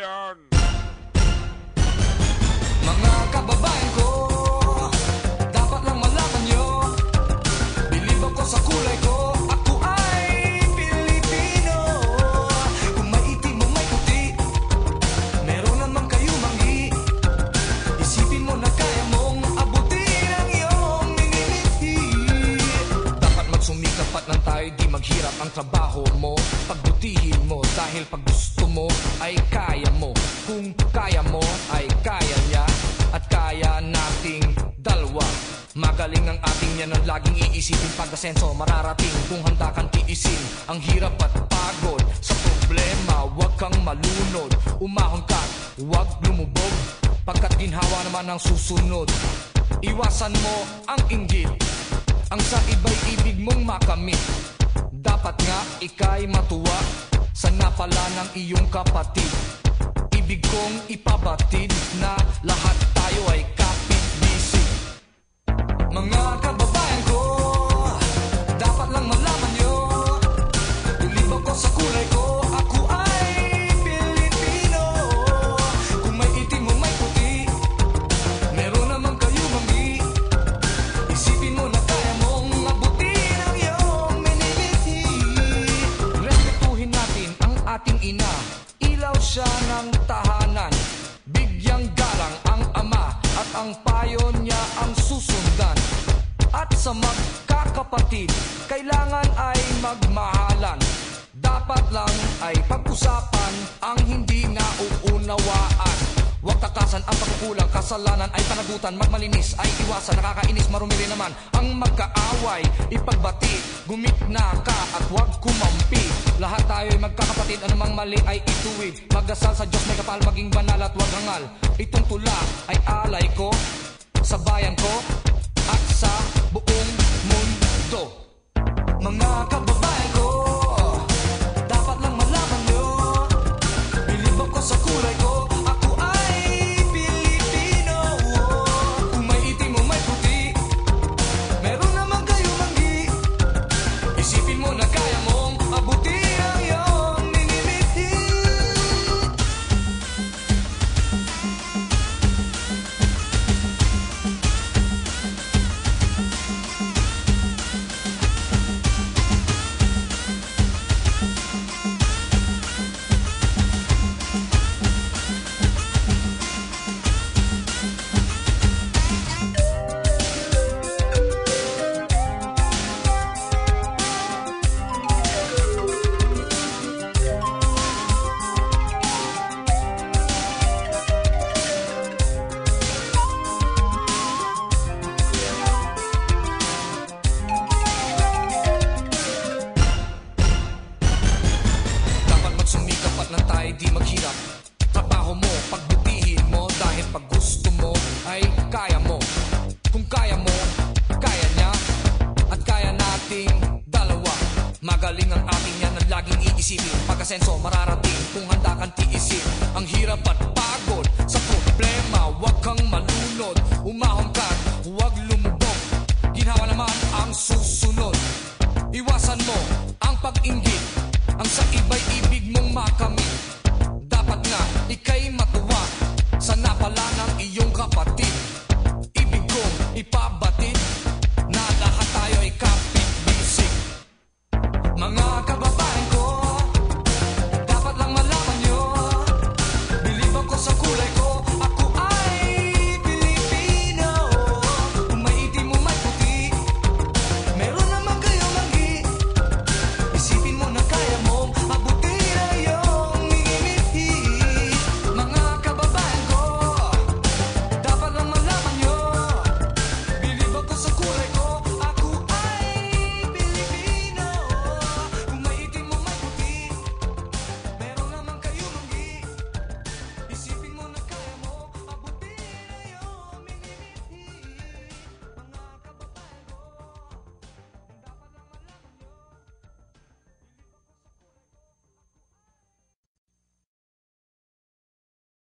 yan. Mga kababayan ko, dapat lang malaman nyo, bilib ako sa kulay ko, ako ay Pilipino. Kung may itim o may puti, meron naman kayo manggi. Isipin mo na kaya mong abutin ang iyong minimithi. Dapat magsumikap at nang tayo di maghirap ang trabaho mo. Pagbutihin mo dahil pag gusto mo ay kaya mo. Kung kaya mo ay kaya niya at kaya nating dalawa. Magaling ang ating yan ang laging iisipin. Pag asenso mararating kung handa kang tiisin ang hirap at pagod sa problema. Huwag kang malunod, umahon ka, huwag lumubog, pagkat ginhawa naman ang susunod. Iwasan mo ang inggit, ang sa iba'y ibig mong makamit. Dapat nga ika'y matuwa sa napala ng iyong kapatid. Ibig kong ipabatid na lahat tayo ay kapit-bisig. Mga kababayan ko, dapat lang malaman nyo, bilib ako sa kulay ko, ako ay Pilipino. Kung may itim o may puti, meron naman kayo manggi. Isipin mo na kaya mong abutin ang iyong minimithi. Respetuhin natin ang ating ina, ilaw siya ng tahanan. Bigyang galang ang ama at ang payo niya ang susundan. At sa magkakapatid, kailangan ay magmahalan. Dapat lang ay pag-usapan ang hindi nauunawaan. Huwag takasan ang pagkukulang, kasalanan ay panagutan. Magmalinis ay iwasan, nakakainis, marumi rin naman ang magkaaway. Ipagbati, gumitna ka at huwag kumampi. Lahat tayo ay magkakapatid, anumang mali ay ituwid. Magdasal sa Diyos, may kapal, maging banal at huwag hangal. Itong tula ay alay ko sa bayan ko at sa buong mundo. Mga kababayan ko, dapat lang malaman nyo, bilib ako sa kulay ko, ako ay Pilipino. Kung may itim o may puti, meron naman kayo manggi. Isipin mo na kaya mong abutin ang iyong minimithi. Sumikap at nang tayo di maghirap. Trabaho mo, pagbutihin mo dahil pag gusto mo ay kaya mo. Kung kaya mo, kaya niya at kaya nating dalawa. Magaling ang ating yan ang laging iisipin. Pag asenso mararating kung handa kang tiisin ang hirap at